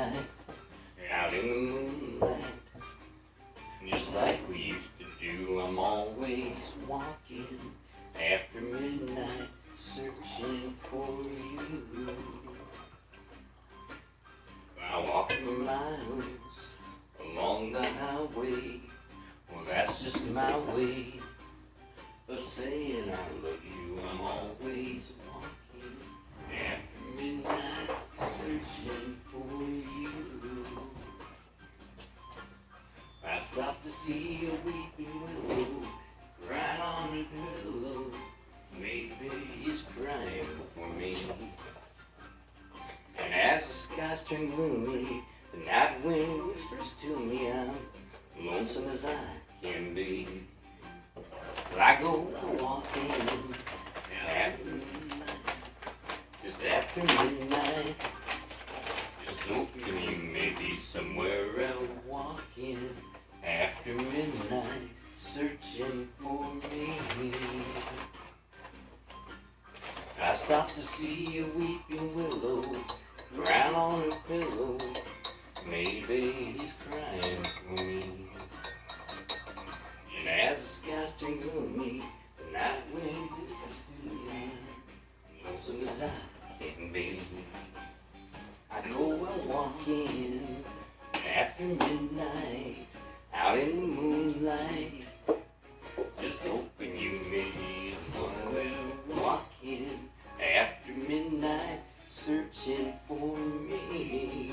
midnight, out in the moonlight, just like we used to do. I'm always walking after midnight, searching for you. I walk for miles along the highway. Well, that's just my way of saying I love you. I'm always walking after midnight, searching for you. I stopped to see a weeping willow right on a pillow. Maybe he's crying for me. And as the skies turn gloomy, the night wind whispers to me, I'm lonesome as I can be. I go walking after midnight, just after midnight, just hoping you may be somewhere out walking after midnight, searching for me. I stopped to see a weeping willow crying on her pillow. Maybe he's crying for me. And as the skies turn gloomy, the night wind whispers to me, lonesome as I can be. I go out walking after midnight, out in the moonlight, just hoping you may be somewhere walking after midnight, searching for me.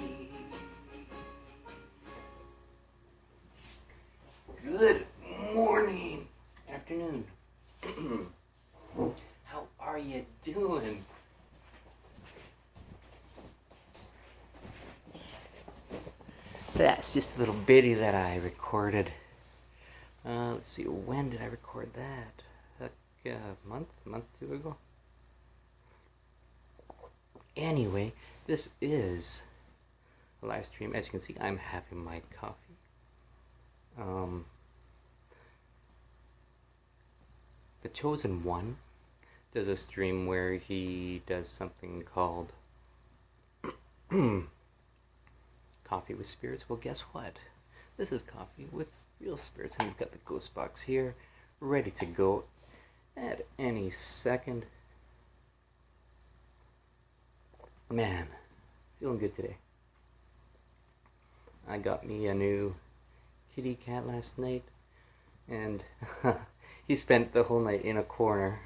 Good morning, afternoon. How are you doing? That's just a little bitty that I recorded. Let's see, when did I record that? Like a month or two ago? Anyway, this is a live stream. As you can see, I'm having my coffee. The Chosen One does a stream where he does something called Coffee with Spirits. Well, guess what? This is coffee with real spirits, and we've got the ghost box here, ready to go at any second. Man, feeling good today. I got me a new kitty cat last night, and he spent the whole night in a corner.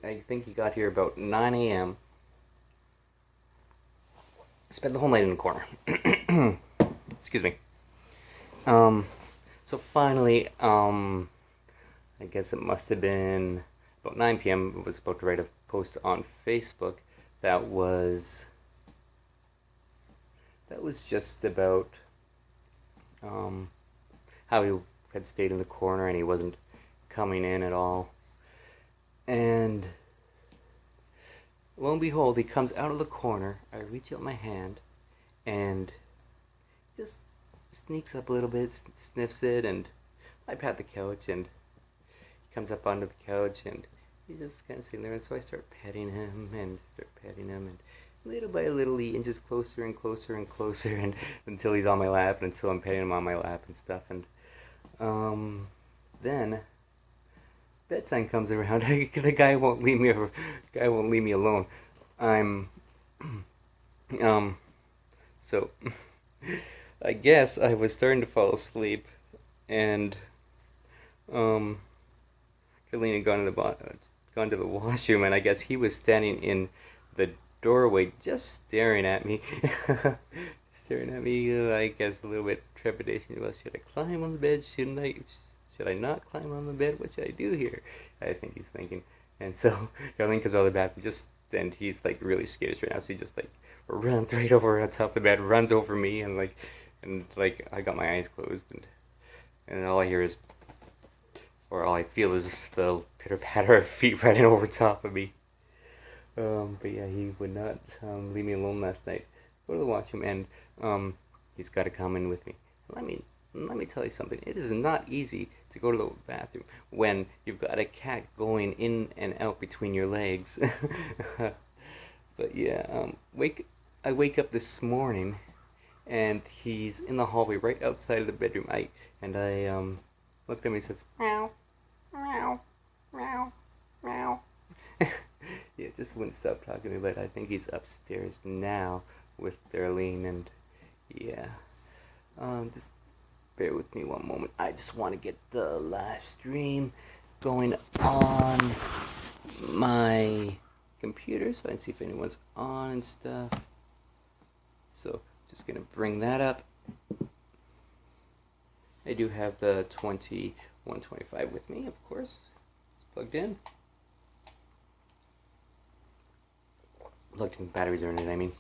I think he got here about 9 a.m. Spent the whole night in the corner. Excuse me. So finally, I guess it must have been about 9 p.m. I was about to write a post on Facebook that was just about how he had stayed in the corner and he wasn't coming in at all. And lo and behold, he comes out of the corner. I reach out my hand and just sneaks up a little bit, sniffs it, and I pat the couch, and he comes up onto the couch, and he's just kind of sitting there. And so I start petting him, and little by little he inches closer and closer and closer, and until he's on my lap, and so I'm petting him on my lap and stuff. And then bedtime comes around. The guy won't leave me alone. So I guess I was starting to fall asleep, and Kalina had gone to the washroom, and I guess he was standing in the doorway just staring at me. I guess a little bit trepidation. Well, should I climb on the bed? Shouldn't I? Should I not climb on the bed? What should I do here? I think he's thinking. And so Darlene comes out of the bathroom, and he's like really skittish right now, so he just like runs right over on top of the bed, runs over me, and I got my eyes closed, and all I hear is, or all I feel is the pitter patter of feet running over top of me. But yeah, he would not leave me alone last night. Go to the washroom, and he's got to come in with me. Let me tell you something. It is not easy to go to the bathroom when you've got a cat going in and out between your legs. But yeah, I wake up this morning and he's in the hallway right outside of the bedroom. I looked at him and he says, meow, meow, meow, meow. Yeah, just wouldn't stop talking to me, but I think he's upstairs now with Darlene, and yeah. Just bear with me one moment. I just want to get the live stream going on my computer so I can see if anyone's on and stuff. So, just gonna bring that up. I do have the 2125 with me, of course. It's plugged in. Plugged in, batteries are in it, I mean.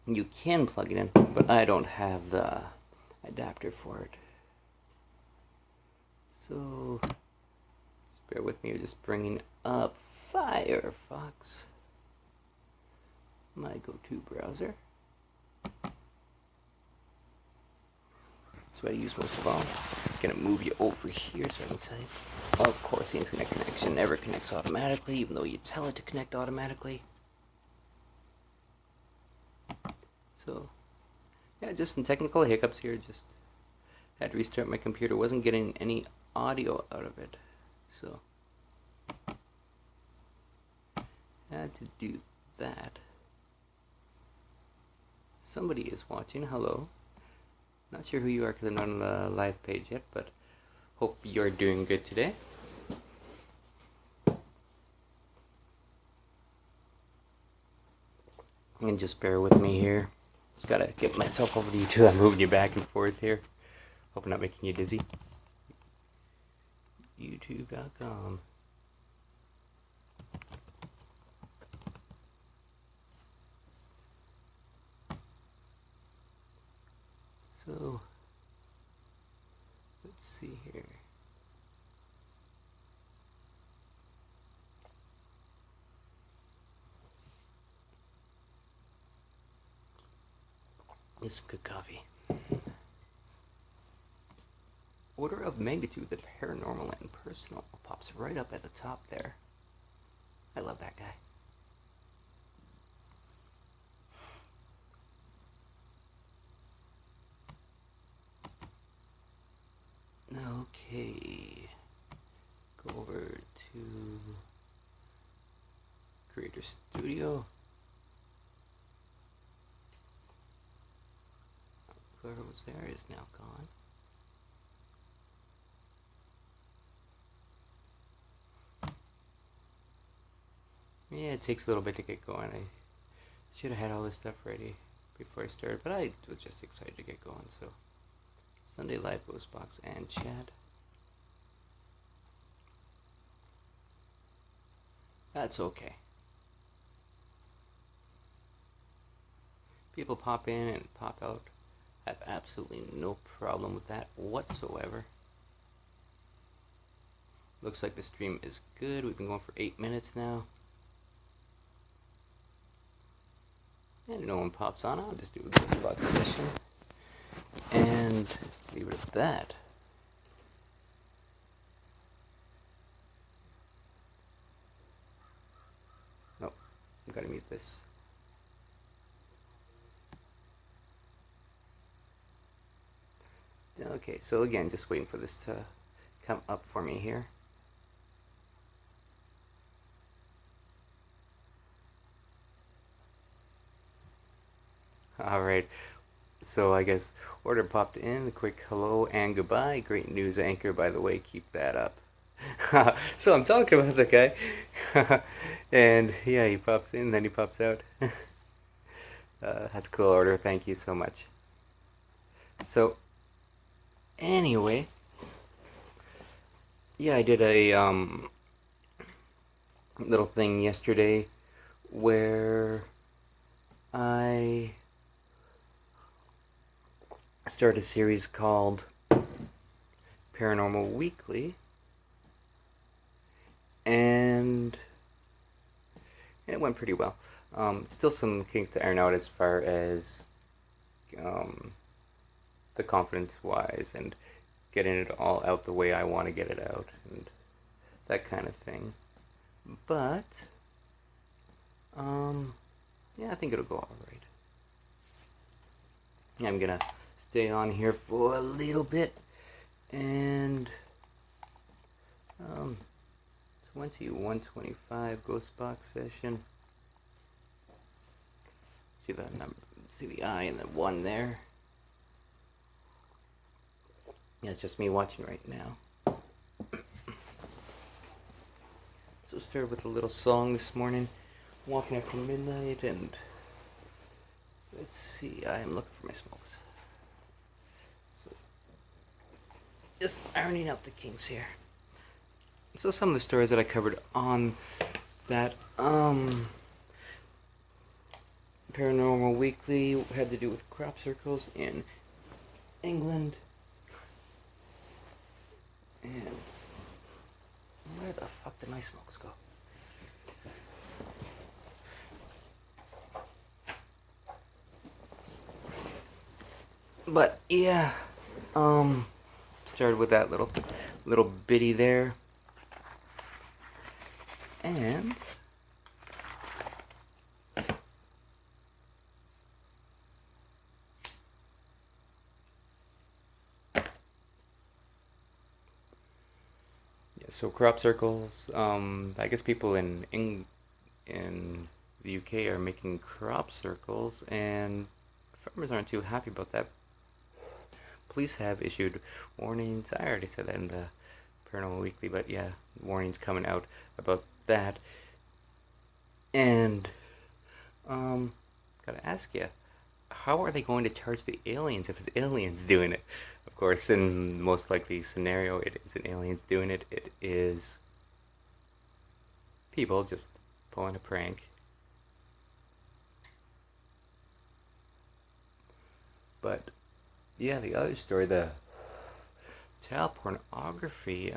You can plug it in, but I don't have the adapter for it. So, just bear with me, just bringing up Firefox, my go-to browser. That's what I use most of all. I'm gonna move you over here so I can type. Of course, the internet connection never connects automatically, even though you tell it to connect automatically. So, yeah, just some technical hiccups here. Just had to restart my computer. Wasn't getting any audio out of it. So, had to do that. Somebody is watching. Hello. Not sure who you are because I'm not on the live page yet, but hope you're doing good today. And just bear with me here. Just gotta get myself over to YouTube. I'm moving you back and forth here. Hope I'm not making you dizzy. YouTube.com. So, let's see here. It's some good coffee. Order of magnitude, the paranormal and personal pops right up at the top there. I love that guy. Okay. Go over to Creator Studio. Whoever was there is now gone. Yeah, it takes a little bit to get going. I should have had all this stuff ready before I started, but I was just excited to get going. So, Sunday Live Ghostbox and chat. That's okay. People pop in and pop out. I have absolutely no problem with that whatsoever. Looks like the stream is good. We've been going for 8 minutes now. And no one pops on. I'll just do a Ghostbox session. And leave it at that. Nope. I've got to mute this. Okay, so again, just waiting for this to come up for me here. Alright, so I guess order popped in, a quick hello and goodbye. Great news anchor, by the way, keep that up. So I'm talking about the guy, and yeah, he pops in, then he pops out. That's a cool order, thank you so much. So, anyway, yeah, I did a little thing yesterday where I started a series called Paranormal Weekly, and it went pretty well. Still some kinks to iron out as far as the confidence wise and getting it all out the way I want to get it out and that kind of thing. But I think it'll go alright. I'm gonna stay on here for a little bit, and 2125 ghost box session. See the number, see the I and the 1 there. Yeah, it's just me watching right now. So started with a little song this morning, walking after midnight, and let's see, I am looking for my smokes. So just ironing out the kinks here. So some of the stories that I covered on that Paranormal Weekly had to do with crop circles in England. And where the fuck did my smokes go? But yeah, started with that little bitty there. And yeah, so crop circles. I guess people in the UK are making crop circles, and farmers aren't too happy about that. Police have issued warnings. I already said that in the Paranormal Weekly, but yeah, warnings coming out about that. And gotta ask you, how are they going to charge the aliens if it's aliens doing it? Of course, in the most likely scenario, it isn't aliens doing it. It is people just pulling a prank. But yeah, the other story, the child pornography,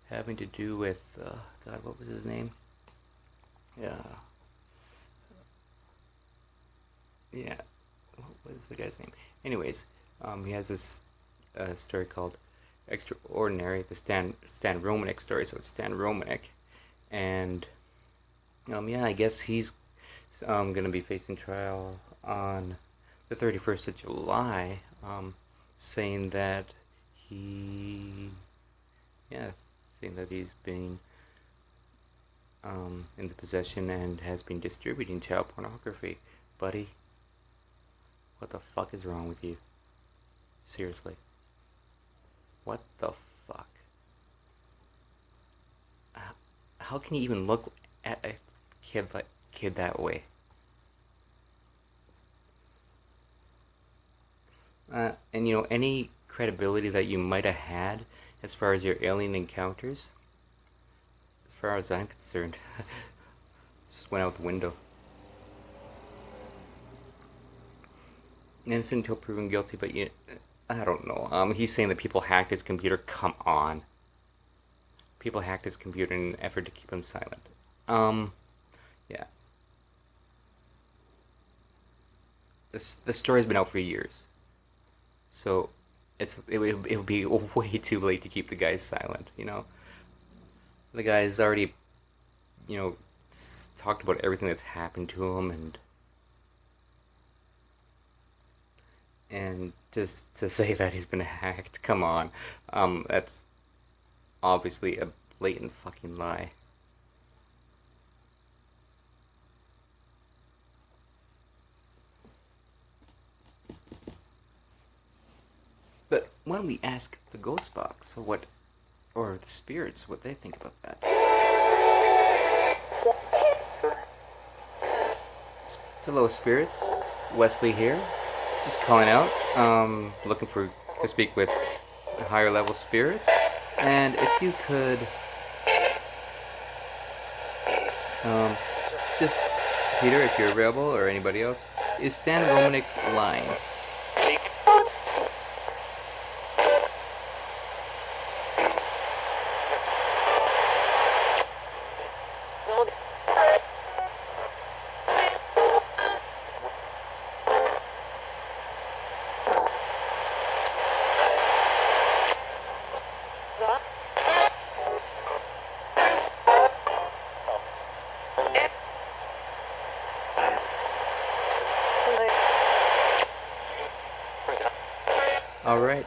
having to do with God, what was his name? Yeah, what was the guy's name? Anyways, he has this story called Extraordinary, the Stan Romanek story. So it's Stan Romanek, and yeah, I guess he's gonna be facing trial on the 31st of July, saying that he's been in the possession and has been distributing child pornography. Buddy, what the fuck is wrong with you? Seriously. What the fuck? How can you even look at a kid that way? And any credibility that you might have had as far as your alien encounters, as far as I'm concerned, just went out the window. Innocent until proven guilty, but I don't know. He's saying that people hacked his computer. Come on. People hacked his computer in an effort to keep him silent. Yeah. The story's been out for years. So it'll be way too late to keep the guy silent, The guy's already, talked about everything that's happened to him, and just to say that he's been hacked, come on. That's obviously a blatant fucking lie. But why don't we ask the ghost box or the spirits what they think about that? Hello, spirits. Wesley here. Just calling out. Looking to speak with higher level spirits. And if you could just Peter, if you're available, or anybody else, is Stan Romanek lying? Alright.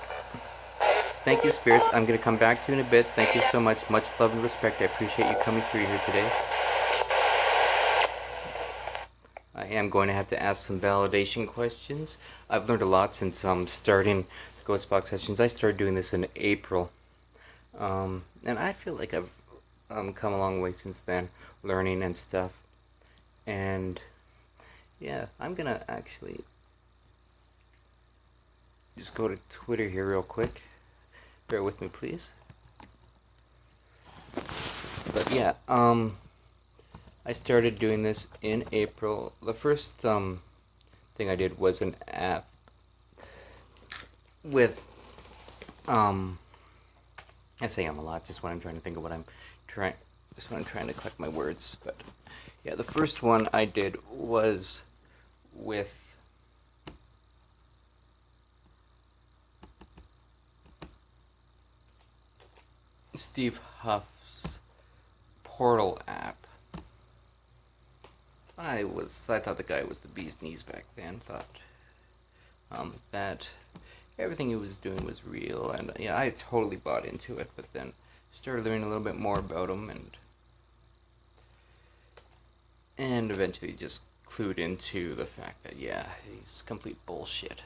Thank you, Spirits. I'm going to come back to you in a bit. Thank you so much. Much love and respect. I appreciate you coming through here today. I am going to have to ask some validation questions. I've learned a lot since starting Ghost Box sessions. I started doing this in April. And I feel like I've come a long way since then, learning and stuff. And yeah, I'm going to actually just go to Twitter here real quick. Bear with me, please. But yeah, I started doing this in April. The first thing I did was an app with I say a lot just when I'm trying to think of what I'm trying to collect my words. But yeah, the first one I did was with Steve Huff's Portal app. I thought the guy was the bee's knees back then. Thought that everything he was doing was real, and yeah, I totally bought into it. But then started learning a little bit more about him, and eventually just clued into the fact that yeah, he's complete bullshit.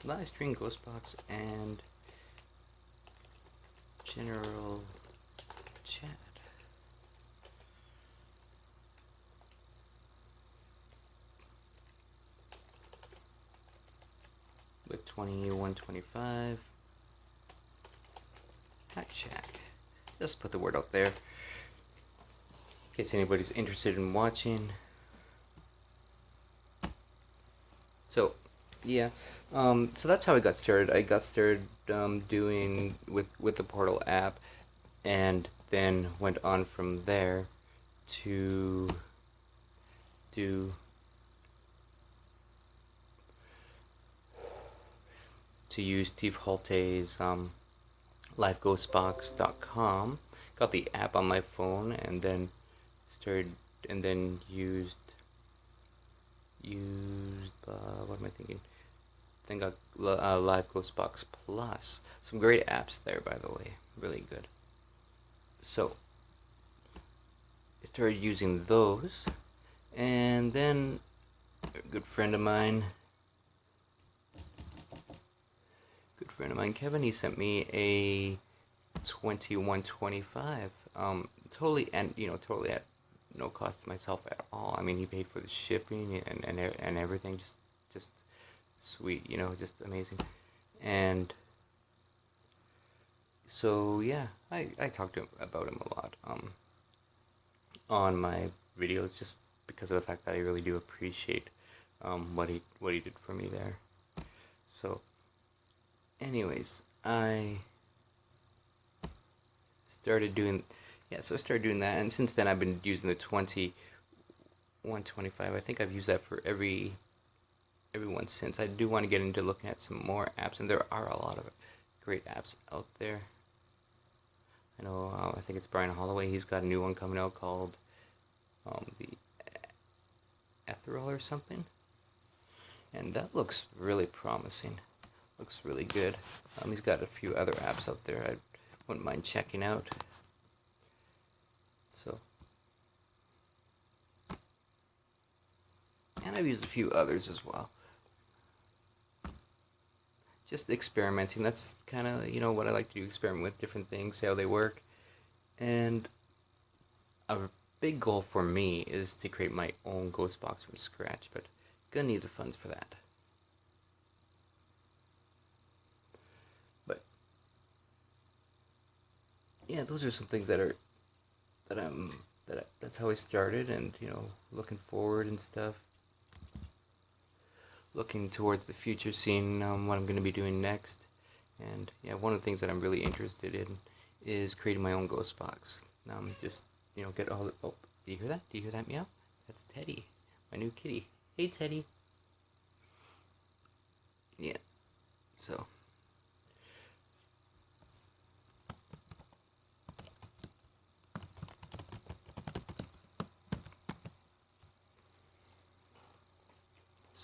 Live stream Ghostbox and general chat. With 2125. Hack Shack. Just put the word out there. In case anybody's interested in watching. So yeah, so that's how I got started. I got started doing with the Portal app, and then went on from there to use Steve Holte's liveghostbox.com. Got the app on my phone, and then used what am I thinking? Then got Live Ghostbox Plus. Some great apps there, by the way. Really good. So I started using those, and then a good friend of mine, Kevin, he sent me a 2125. Totally at no cost to myself at all. I mean, he paid for the shipping and everything. Just sweet, just amazing. And so yeah, I talked to him about him a lot on my videos, just because of the fact that I really do appreciate what he did for me there. So anyways, I started doing that, and since then I've been using the 2125. I think I've used that for everyone since. I do want to get into looking at some more apps, and there are a lot of great apps out there. I know, I think it's Brian Holloway. He's got a new one coming out called the Ethereal or something, and that looks really promising. Looks really good. He's got a few other apps out there I wouldn't mind checking out. So, and I've used a few others as well. Just experimenting. That's kind of, what I like to do, experiment with different things, see how they work. And a big goal for me is to create my own ghost box from scratch, but gonna need the funds for that. But yeah, those are some things that's how I started, and looking forward and stuff. Looking towards the future, seeing what I'm going to be doing next. And yeah, one of the things that I'm really interested in is creating my own ghost box. Just, get all the... Oh, do you hear that? Do you hear that meow? That's Teddy, my new kitty. Hey, Teddy. Yeah, so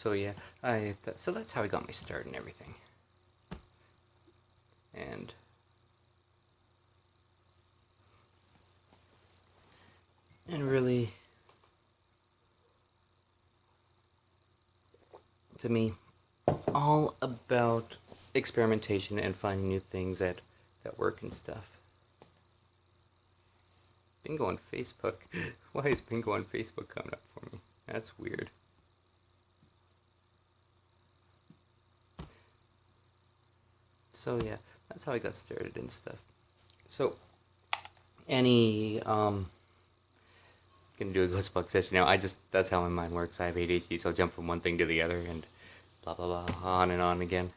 So yeah, so that's how I got my start and everything. And really, to me, all about experimentation and finding new things that work and stuff. Bingo on Facebook. Why is bingo on Facebook coming up for me? That's weird. So yeah, that's how I got started and stuff. So gonna do a ghost box session now. That's how my mind works. I have ADHD, so I'll jump from one thing to the other and blah blah blah, on and on again.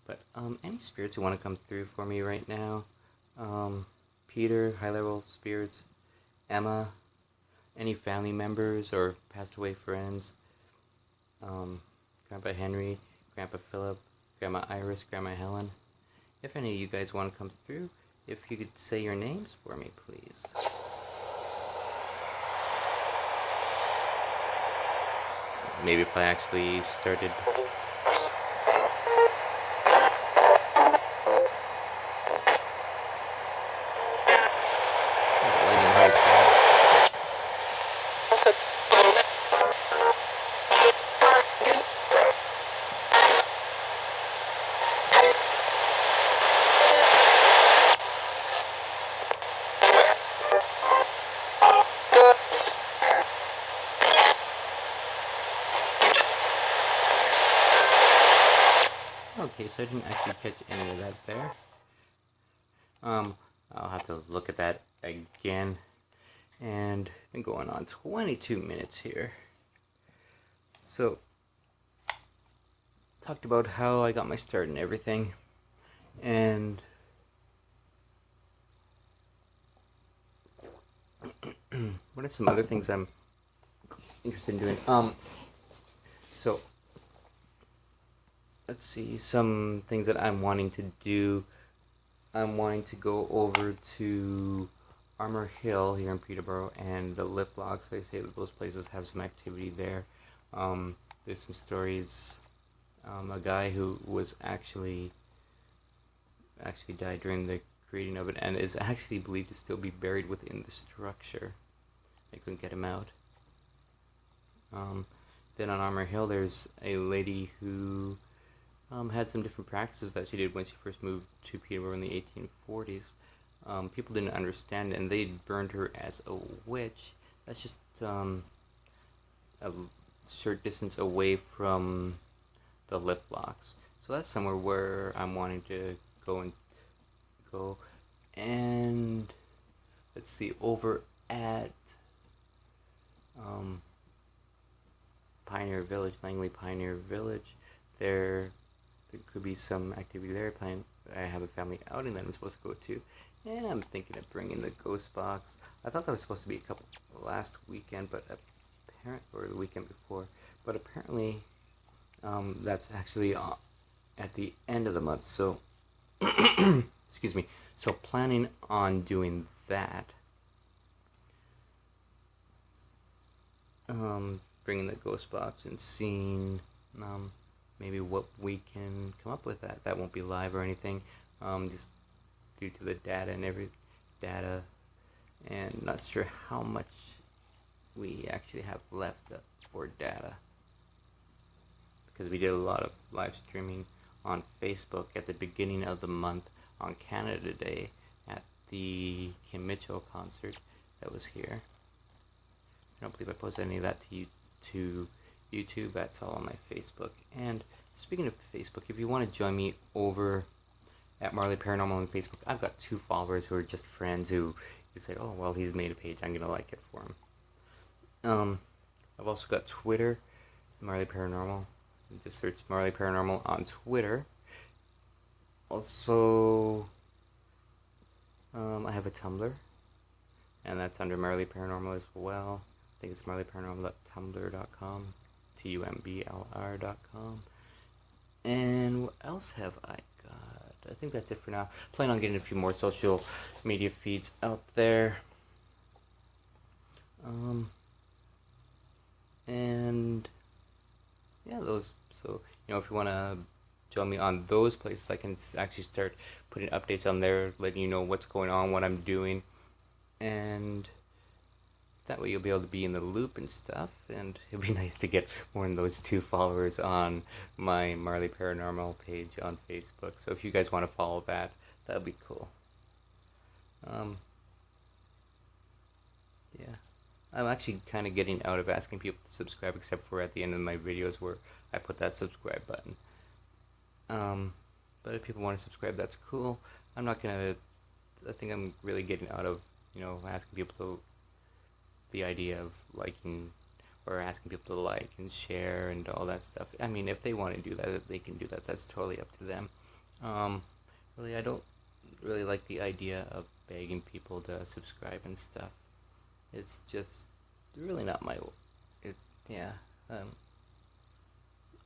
But any spirits who want to come through for me right now? Peter, high level spirits, Emma, any family members or passed away friends, Grandpa Henry, Grandpa Philip, Grandma Iris, Grandma Helen. If any of you guys want to come through, if you could say your names for me, please. Maybe if I actually started... Okay, so I didn't actually catch any of that there. I'll have to look at that again. And I've been going on 22 minutes here. So, talked about how I got my start and everything. And what are some other things I'm interested in doing? So let's see, some things that I'm wanting to do. I'm wanting to go over to Armour Hill here in Peterborough and the lift locks. They say that those places have some activity there. There's some stories. A guy who was actually died during the creating of it and is actually believed to still be buried within the structure. They couldn't get him out. Then on Armour Hill, there's a lady who had some different practices that she did when she first moved to Peterborough in the 1840s. People didn't understand it, and they burned her as a witch. That's just a short distance away from the lift locks. So that's somewhere where I'm wanting to go. And let's see, over at Pioneer Village, Langley Pioneer Village, there could be some activity there. I have a family outing that I'm supposed to go to, and I'm thinking of bringing the ghost box. I thought that was supposed to be last weekend, or the weekend before, but apparently that's actually at the end of the month. So, excuse me. So planning on doing that. Bringing the ghost box and seeing maybe what we can come up with. That won't be live or anything, just due to the data and not sure how much we actually have left for data, because we did a lot of live streaming on Facebook at the beginning of the month on Canada Day at the Kim Mitchell concert that was here. I don't believe I posted any of that to YouTube. That's all on my Facebook. And speaking of Facebook, if you want to join me over at Marley Paranormal on Facebook, I've got 2 followers who are just friends who say, oh, well, he's made a page, I'm going to like it for him. I've also got Twitter, Marley Paranormal. You just search Marley Paranormal on Twitter. Also, I have a Tumblr, and that's under Marley Paranormal as well. I think it's marleyparanormal.tumblr.com, TUMBLR.com. And what else have I got? I think that's it for now. Plan on getting a few more social media feeds out there. And yeah, those videos. So, you know, if you want to join me on those places, I can actually start putting updates on there, letting you know what's going on, what I'm doing, and that way you'll be able to be in the loop and stuff. And it'd be nice to get more than those 2 followers on my Marley Paranormal page on Facebook. So if you guys want to follow that, that'd be cool. Yeah, I'm actually kind of getting out of asking people to subscribe, except for at the end of my videos where I put that subscribe button. But if people want to subscribe, that's cool. I'm not gonna. I think I'm really getting out of, you know, asking people to, the idea of liking or asking people to like and share and all that stuff. I mean, if they want to do that, they can do that. That's totally up to them. Really, I don't really like the idea of begging people to subscribe and stuff. It's just really not my. Yeah.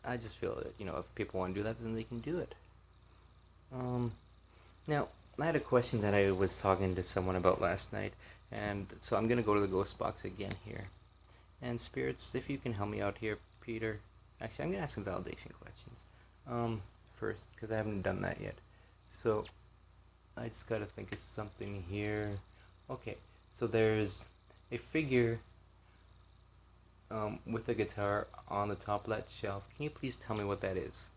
I just feel that, you know, if people want to do that, then they can do it. Now, I had a question that I was talking to someone about last night, and so I'm going to go to the ghost box again here. And spirits, if you can help me out here, Peter. Actually, I'm going to ask some validation questions first, because I haven't done that yet. So, I just got to think of something here. Okay, so there's a figure with a guitar on the top of that shelf. Can you please tell me what that is?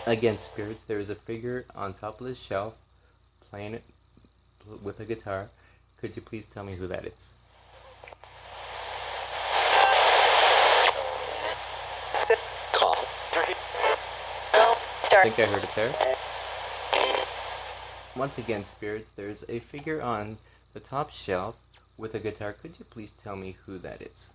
Again, spirits, there is a figure on top of this shelf playing it with a guitar. Could you please tell me who that is? I think I heard it there. Once again, spirits, there's a figure on the top shelf with a guitar. Could you please tell me who that is?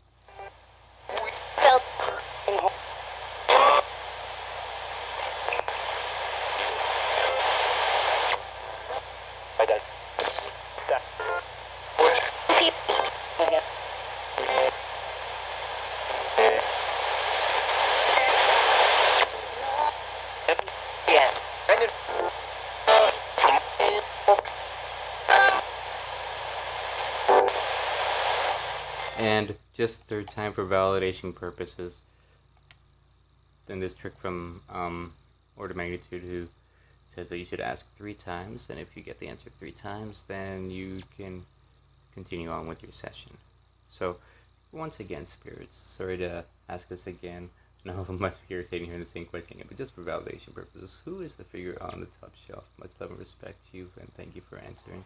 And just third time for validation purposes, then this trick from Order of Magnitude, who says that you should ask 3 times, and if you get the answer 3 times, then you can continue on with your session. So, once again, spirits, sorry to ask this again. I know it must be irritating hearing the same question again, but just for validation purposes, who is the figure on the top shelf? Much love and respect to you, and thank you for answering.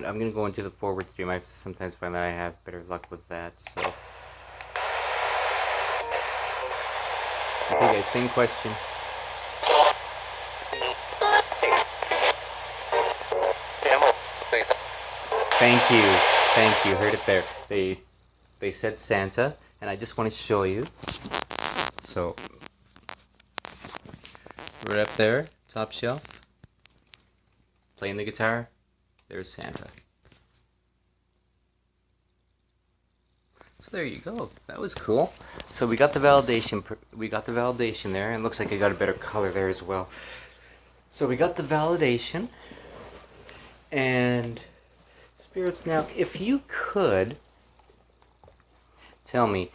I'm going to go into the forward stream. I sometimes find that I have better luck with that, so. Okay guys, same question. Thank you, heard it there. They said Santa, and I just want to show you. So, right up there, top shelf, playing the guitar, there's Santa. So there you go. That was cool. So we got the validation. There, and it looks like I got a better color there as well. So we got the validation, and Spirits, now, if you could tell me,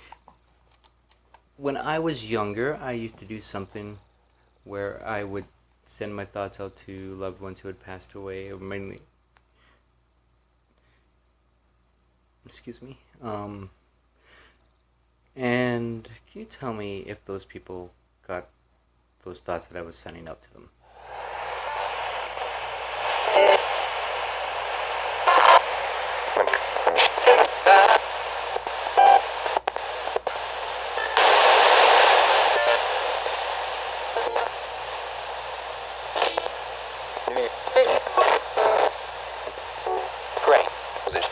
when I was younger, I used to do something where I would send my thoughts out to loved ones who had passed away, mainly, excuse me, and can you tell me if those people got those thoughts that I was sending out to them? Great position.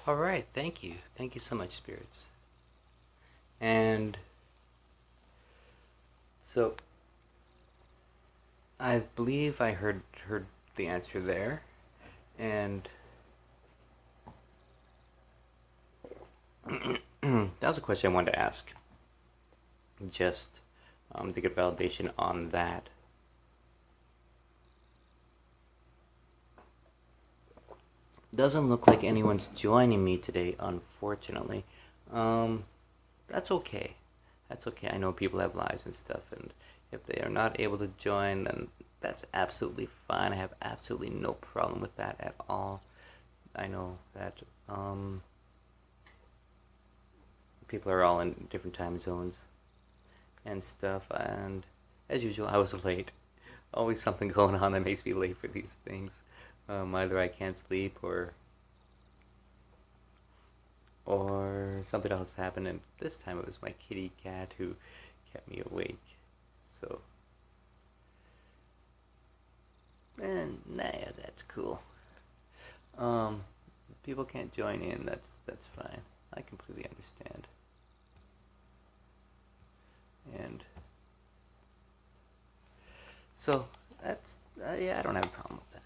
Alright, thank you. Thank you so much, spirits. And so I believe I heard the answer there, and that was a question I wanted to ask, just to get validation on that. Doesn't look like anyone's joining me today, unfortunately. That's okay. That's okay. I know people have lives and stuff, and if they are not able to join, then that's absolutely fine. I have absolutely no problem with that at all. I know that people are all in different time zones and stuff, and as usual, I was late. Always something going on that makes me late for these things. Either I can't sleep or something else happened, and this time it was my kitty cat who kept me awake. So, and nah, that's cool. People can't join in. That's fine. I completely understand. And so that's yeah, I don't have a problem with that.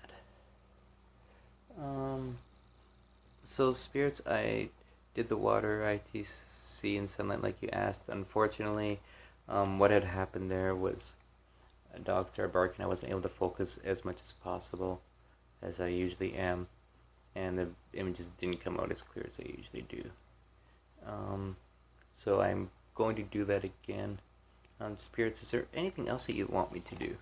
So spirits, I did the water ITC and sunlight like you asked. Unfortunately, what had happened there was a dog started barking. I wasn't able to focus as much as possible as I usually am, and the images didn't come out as clear as they usually do. So I'm going to do that again. Spirits, is there anything else that you want me to do?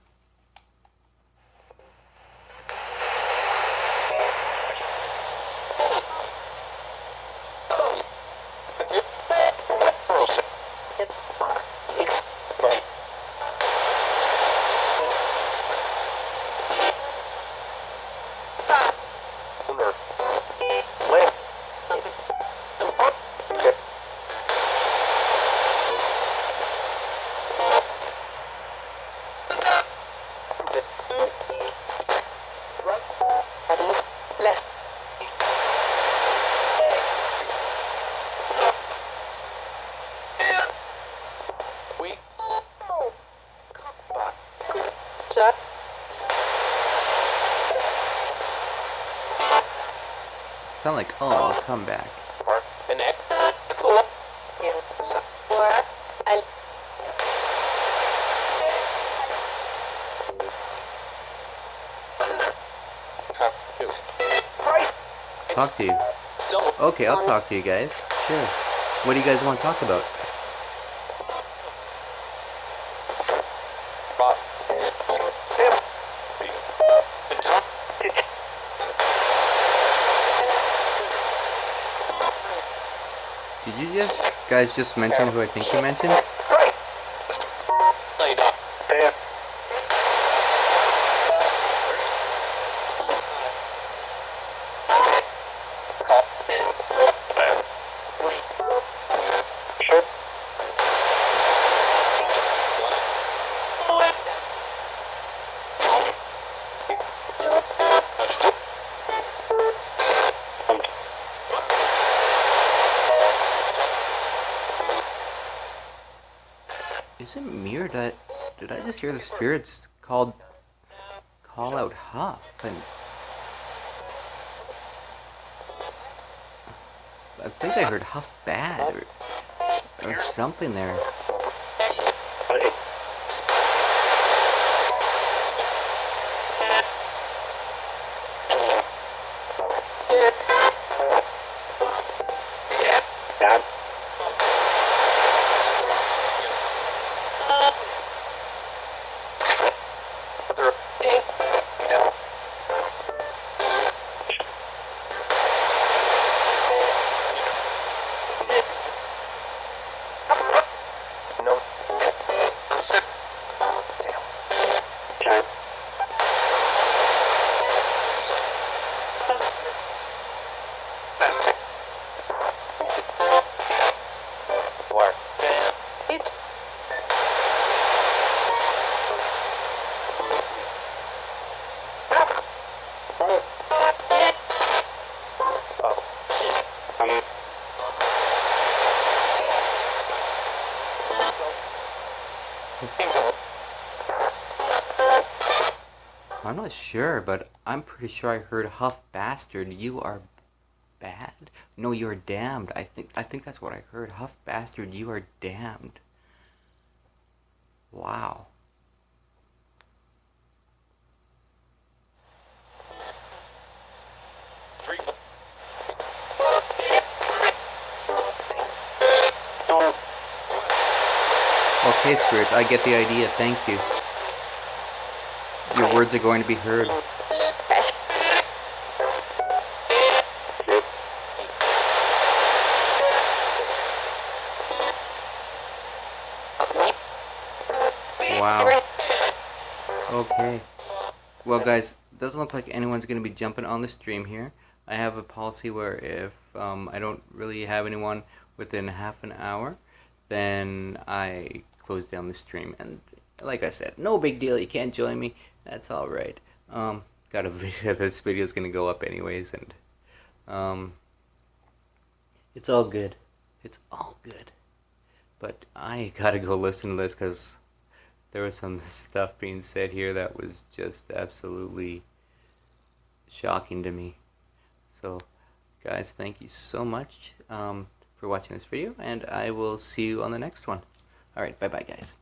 Sound like, oh, I'll come back. Talk to you. Okay, I'll talk to you guys. Sure. What do you guys want to talk about? Did you guys just mention who I think you mentioned? Was it me or did I just hear the spirits call out Huff? And I think I heard Huff bad or something there. I'm not sure, but I'm pretty sure I heard Huff bastard. You are bad? No, you're damned. I think that's what I heard. Huff bastard, you are damned. Wow. Okay, spirits, I get the idea. Thank you. Your words are going to be heard. Wow. Okay. Well, guys, doesn't look like anyone's going to be jumping on the stream here. I have a policy where if I don't really have anyone within half an hour, then I close down the stream. And like I said, no big deal. You can't join me. That's all right. Got a video. This video is going to go up anyways, and it's all good. It's all good. But I gotta go listen to this because there was some stuff being said here that was just absolutely shocking to me. So, guys, thank you so much for watching this video, and I will see you on the next one. Alright, bye-bye, guys.